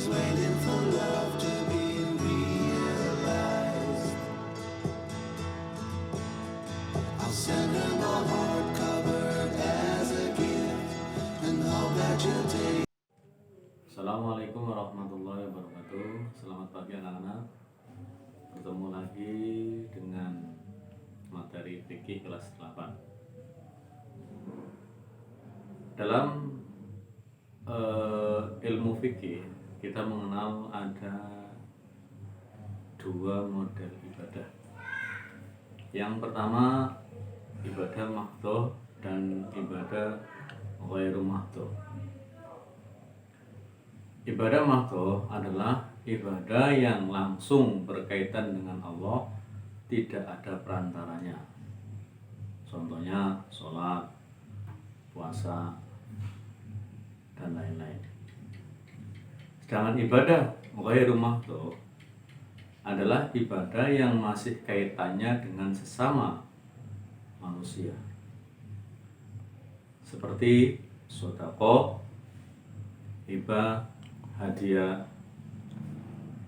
is waiting for love to be realized. I'll send her my heart covered as a gift and hope that you'll take. Assalamualaikum warahmatullahi wabarakatuh. Selamat pagi anak-anak. Bertemu lagi dengan materi fikih kelas 8. Dalam ilmu fikih kita mengenal ada dua model ibadah. Yang pertama ibadah mahdhah dan ibadah ghairu mahdhah. Ibadah mahdhah adalah ibadah yang langsung berkaitan dengan Allah, tidak ada perantaranya. Contohnya sholat, puasa, dan lain-lain. Sedangkan ibadah ghairu mahdhah adalah ibadah yang masih kaitannya dengan sesama manusia, seperti sedekah, hibah, hadiah,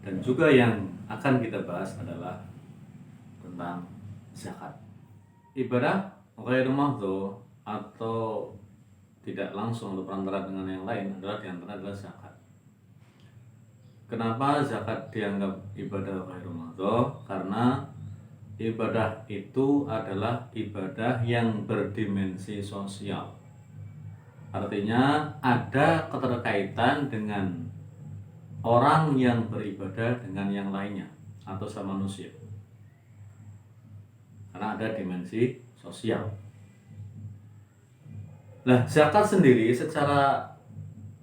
dan juga yang akan kita bahas adalah tentang zakat. Ibadah ghairu mahdhah atau tidak langsung atau perantara dengan yang lain adalah diantara adalah zakat. Kenapa zakat dianggap ibadah ghairu mahdhah? Karena ibadah itu adalah ibadah yang berdimensi sosial. Artinya ada keterkaitan dengan orang yang beribadah dengan yang lainnya atau sama manusia. Karena ada dimensi sosial. Nah, zakat sendiri secara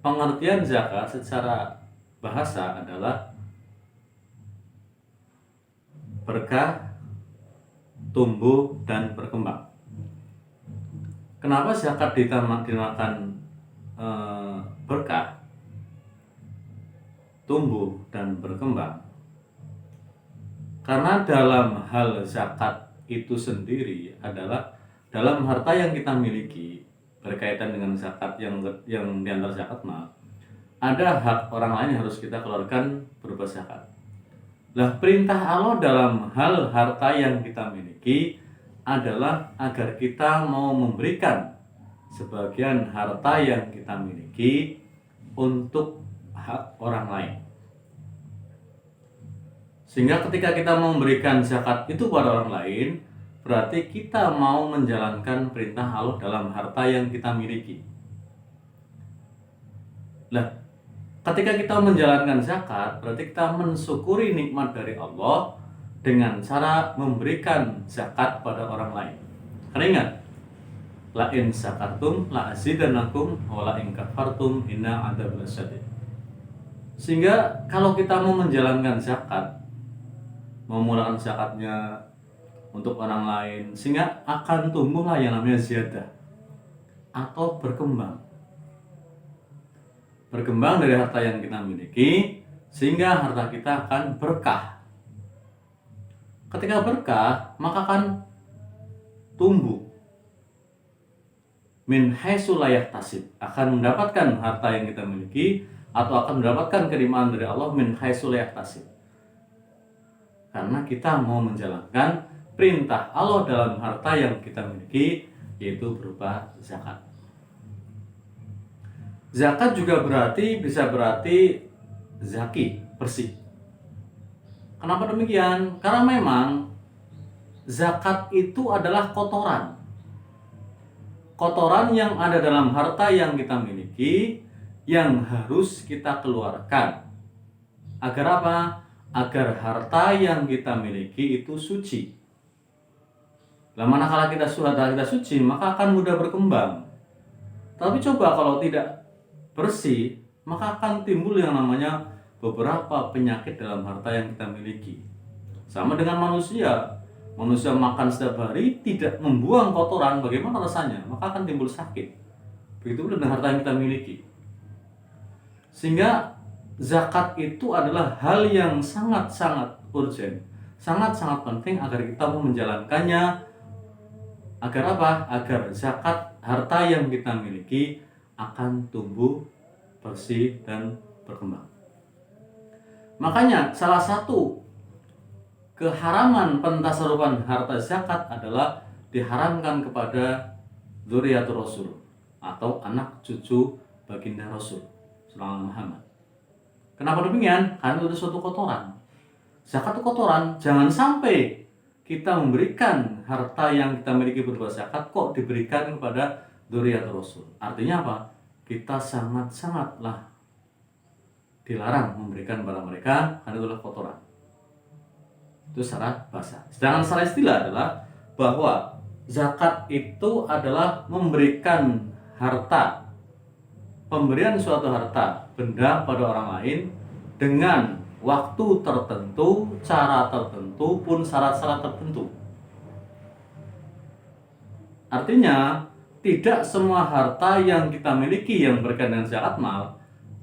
pengertian zakat secara bahasa adalah berkah, tumbuh, dan berkembang. Kenapa zakat dinamakan berkah, tumbuh, dan berkembang? Karena dalam hal zakat itu sendiri adalah dalam harta yang kita miliki berkaitan dengan zakat yang diantar zakat ada hak orang lain yang harus kita keluarkan berupa zakat. Nah, perintah Allah dalam hal harta yang kita miliki adalah agar kita mau memberikan sebagian harta yang kita miliki untuk hak orang lain. Sehingga ketika kita mau memberikan zakat itu pada orang lain, berarti kita mau menjalankan perintah Allah dalam harta yang kita miliki. Nah, ketika kita menjalankan zakat, berarti kita mensyukuri nikmat dari Allah dengan cara memberikan zakat pada orang lain. Karena ingat, la in syakartum la azidannakum wa la in kafartum inna adzab lasyadid. Sehingga kalau kita mau menjalankan zakat, memulakan zakatnya untuk orang lain, sehingga akan tumbuhlah yang namanya ziyadah atau berkembang dari harta yang kita miliki, sehingga harta kita akan berkah. Ketika berkah, maka akan tumbuh min haitsu la yahtasib, akan mendapatkan harta yang kita miliki atau akan mendapatkan keridhaan dari Allah min haitsu la yahtasib. Karena kita mau menjalankan perintah Allah dalam harta yang kita miliki, yaitu berupa zakat. Zakat juga bisa berarti zaki, bersih. Kenapa demikian? Karena memang zakat itu adalah kotoran. Kotoran yang ada dalam harta yang kita miliki yang harus kita keluarkan. Agar apa? Agar harta yang kita miliki itu suci. Lah manakala kita suci, maka akan mudah berkembang. Tapi coba kalau tidak bersih, maka akan timbul yang namanya beberapa penyakit dalam harta yang kita miliki. Sama dengan manusia. Manusia makan setiap hari tidak membuang kotoran, bagaimana rasanya? Maka akan timbul sakit. Begitu dengan harta yang kita miliki. Sehingga zakat itu adalah hal yang sangat-sangat urgent, sangat-sangat penting agar kita mau menjalankannya. Agar apa? Agar zakat harta yang kita miliki akan tumbuh, bersih, dan berkembang. Makanya salah satu keharaman pentasarupan harta zakat adalah diharamkan kepada dzurriyyatur Rasul atau anak cucu baginda Rasul sallallahu Muhammad. Kenapa demikian? Karena itu suatu kotoran. Zakat itu kotoran. Jangan sampai kita memberikan harta yang kita miliki berupa zakat kok diberikan kepada dzurriyyatur Rasul. Artinya apa? Kita sangat-sangatlah dilarang memberikan kepada mereka karena itulah kotoran. Itu secara bahasa. Sedangkan secara istilah adalah bahwa zakat itu adalah memberikan harta, pemberian suatu harta, benda pada orang lain dengan waktu tertentu, cara tertentu, pun syarat-syarat tertentu. Artinya, tidak semua harta yang kita miliki yang berkaitan dengan zakat mal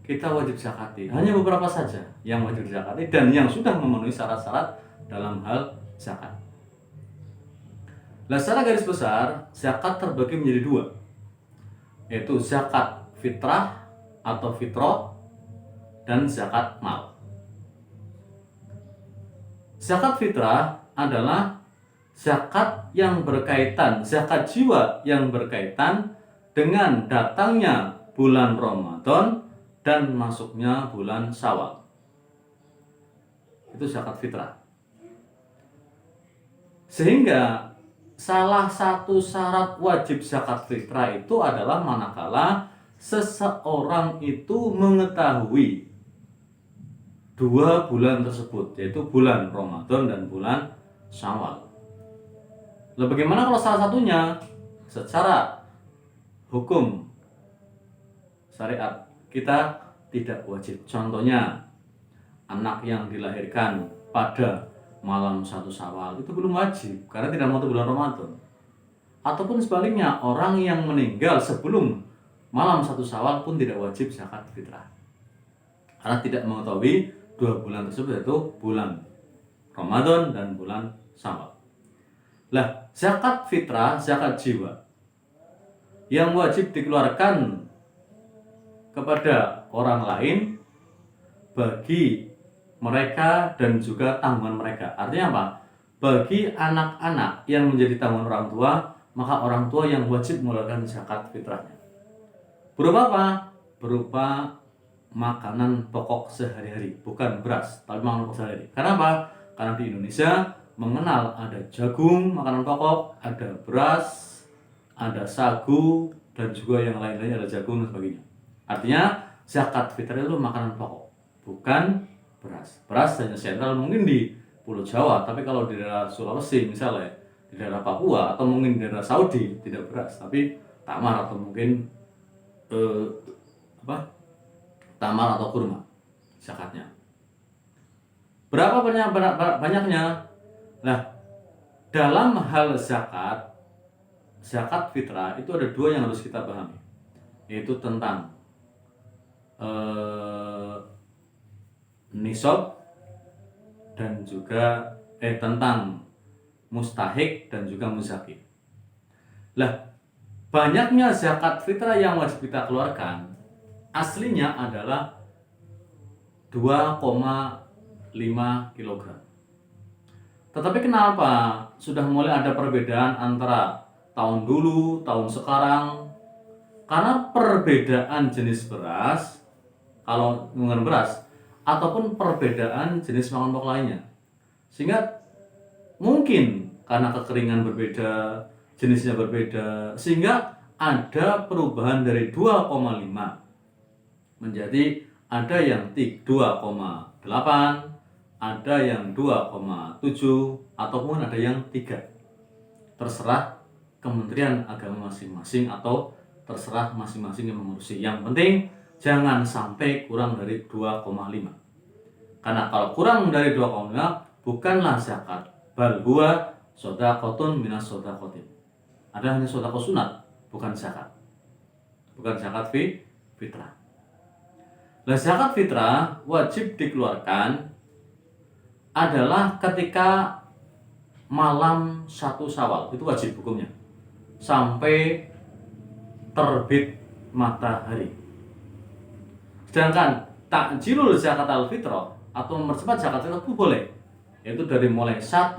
kita wajib zakati. Hanya beberapa saja yang wajib zakati dan yang sudah memenuhi syarat-syarat dalam hal zakat. Nah, secara garis besar, zakat terbagi menjadi dua, yaitu zakat fitrah atau fitrah dan zakat mal. Zakat fitrah adalah zakat yang berkaitan, zakat jiwa yang berkaitan dengan datangnya bulan Ramadan dan masuknya bulan Syawal. Itu zakat fitrah. Sehingga salah satu syarat wajib zakat fitrah itu adalah manakala seseorang itu mengetahui dua bulan tersebut, yaitu bulan Ramadan dan bulan Syawal. Lalu bagaimana kalau salah satunya secara hukum syariat kita tidak wajib? Contohnya anak yang dilahirkan pada malam 1 Syawal itu belum wajib karena tidak mau bulan Ramadan. Ataupun sebaliknya, orang yang meninggal sebelum malam 1 Syawal pun tidak wajib zakat fitrah karena tidak mengetahui dua bulan tersebut, yaitu bulan Ramadan dan bulan Syawal. Lah, zakat fitrah, zakat jiwa yang wajib dikeluarkan kepada orang lain bagi mereka dan juga tanggungan mereka. Artinya apa? Bagi anak-anak yang menjadi tanggungan orang tua, maka orang tua yang wajib mengeluarkan zakat fitrahnya. Berupa apa? Berupa makanan pokok sehari-hari, bukan beras, tapi makanan pokok sehari-hari. Karena apa? Karena di Indonesia mengenal ada jagung, makanan pokok, ada beras, ada sagu, dan juga yang lain-lainnya, ada jagung dan sebagainya. Artinya zakat fitrah itu makanan pokok, bukan beras. Beras hanya sentral mungkin di Pulau Jawa, tapi kalau di daerah Sulawesi misalnya, di daerah Papua atau mungkin di daerah Saudi tidak beras, tapi tamar atau mungkin tamar atau kurma zakatnya. Berapa banyaknya? Nah, dalam hal zakat fitrah itu ada dua yang harus kita pahami, yaitu tentang nisab dan juga tentang mustahik dan juga muzaki. Lah, banyaknya zakat fitrah yang wajib kita keluarkan aslinya adalah 2,5 kg. Tetapi kenapa sudah mulai ada perbedaan antara tahun dulu, tahun sekarang? Karena perbedaan jenis beras, kalau menggunakan beras, ataupun perbedaan jenis makanan pokok lainnya. Sehingga mungkin karena kekeringan berbeda, jenisnya berbeda, sehingga ada perubahan dari 2,5 menjadi ada yang 2,8, ada yang 2,7, ataupun ada yang 3. Terserah Kementerian Agama masing-masing atau terserah masing-masing yang mengurusi. Yang penting jangan sampai kurang dari 2,5. Karena kalau kurang dari 2,5 bukanlah zakat, bal huwa shadaqatun minas shadaqatin. Ada hanya sedekah sunat, bukan zakat. Bukan zakat fitrah. Nah, zakat fitrah wajib dikeluarkan adalah ketika malam 1 Syawal, itu wajib hukumnya, sampai terbit matahari. Sedangkan takjilul zakat al-fitrah atau mempercepat zakat fitrah itu boleh. Yaitu dari mulai 1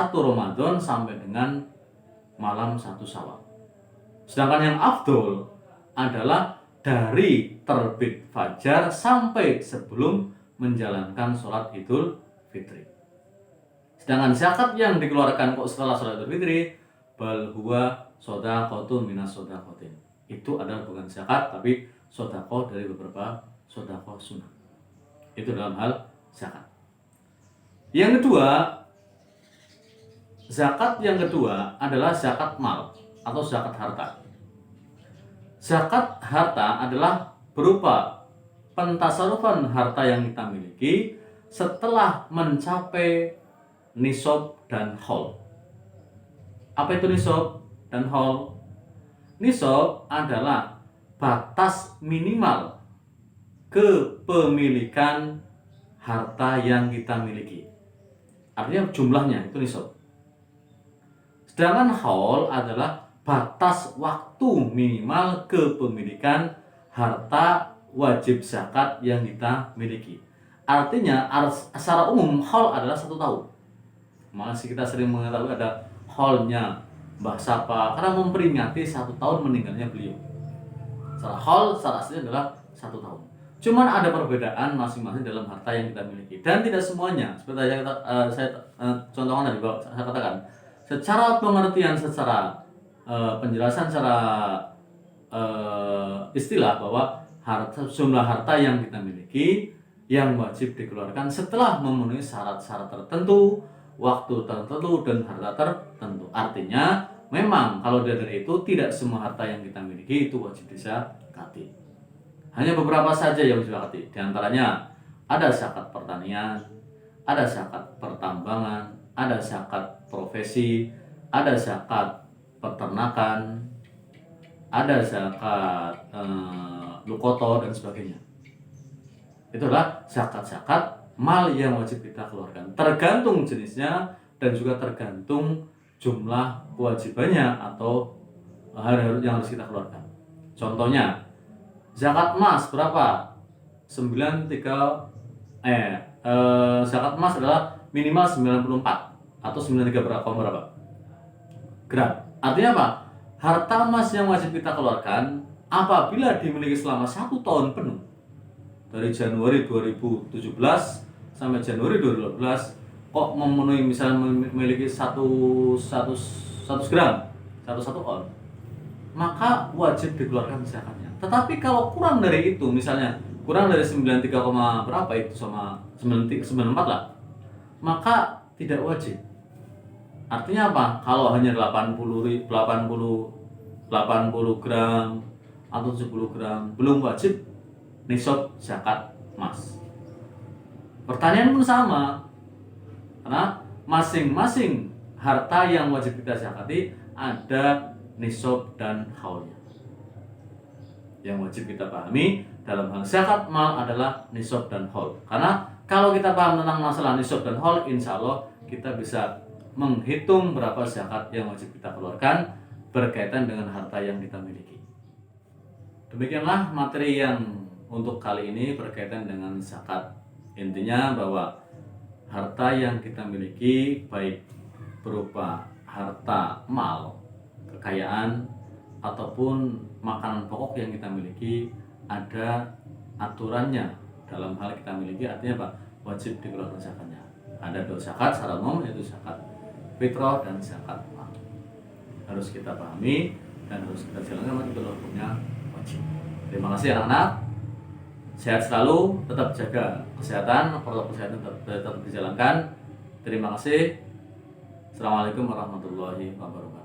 Ramadan sampai dengan malam 1 Syawal. Sedangkan yang afdol adalah dari terbit fajar sampai sebelum menjalankan sholat Idul Fitri. Sedangkan zakat yang dikeluarkan kok setelah sholat Idul Fitri, bal huwa shadaqatun minas shadaqatin. Itu adalah bukan zakat tapi sedekah dari beberapa sedekah sunnah. Itu dalam hal zakat. Yang kedua, zakat yang kedua adalah zakat mal atau zakat harta. Zakat harta adalah berupa pentasarufan harta yang kita miliki setelah mencapai nisab dan haul. Apa itu nisab dan haul? Nisab adalah batas minimal kepemilikan harta yang kita miliki. Artinya jumlahnya itu nisab. Sedangkan haul adalah batas waktu minimal kepemilikan harta wajib zakat yang kita miliki. Artinya secara umum haul adalah 1 tahun. Masih kita sering mengetahui ada haulnya Mbah Sapa karena memperingati 1 tahun meninggalnya beliau. Secara haul, secara asli adalah 1 tahun. Cuman ada perbedaan masing-masing dalam harta yang kita miliki dan tidak semuanya. Seperti saya contohkan tadi bahwa saya katakan, secara pengertian, secara penjelasan secara istilah bahwa jumlah harta yang kita miliki yang wajib dikeluarkan setelah memenuhi syarat-syarat tertentu, waktu tertentu, dan harta tertentu. Artinya memang kalau dari itu tidak semua harta yang kita miliki itu wajib dizakati. Hanya beberapa saja yang wajib dizakati. Di antaranya ada zakat pertanian, ada zakat pertambangan, ada zakat profesi, ada zakat peternakan, ada zakat lukoto dan sebagainya. Itulah zakat-zakat mal yang wajib kita keluarkan. Tergantung jenisnya dan juga tergantung jumlah kewajibannya atau hari yang harus kita keluarkan. Contohnya, zakat emas berapa? Zakat emas adalah minimal 94 atau 93 berapa? Gram. Artinya apa? Harta emas yang wajib kita keluarkan apabila dimiliki selama 1 tahun penuh, dari Januari 2017 sampai Januari 2012, kok memenuhi misalnya memiliki 1 gram, 1 on, maka wajib dikeluarkan zakatnya. Tetapi kalau kurang dari itu, misalnya kurang dari 93, berapa itu sama 94 lah, maka tidak wajib. Artinya apa? Kalau hanya 80 gram atau 70 gram belum wajib nisab zakat emas. Pertanyaan pun sama, karena masing-masing harta yang wajib kita zakati ada nisab dan haulnya. Yang wajib kita pahami dalam hal zakat mal adalah nisab dan haul. Karena kalau kita paham tentang masalah nisab dan haul, insya Allah kita bisa menghitung berapa zakat yang wajib kita keluarkan berkaitan dengan harta yang kita miliki. Demikianlah materi yang untuk kali ini berkaitan dengan zakat. Intinya bahwa harta yang kita miliki, baik berupa harta mal, kekayaan, ataupun makanan pokok yang kita miliki, ada aturannya dalam hal kita miliki. Artinya apa? Wajib dikeluarkan zakatnya. Ada 2 zakat secara umum, yaitu zakat fitrah dan zakat mal. Harus kita pahami dan harus kita jalankan, itu hukumnya wajib. Terima kasih anak-anak. Sehat selalu, tetap jaga kesehatan, protokol kesehatan tetap dijalankan. Terima kasih. Assalamualaikum warahmatullahi wabarakatuh.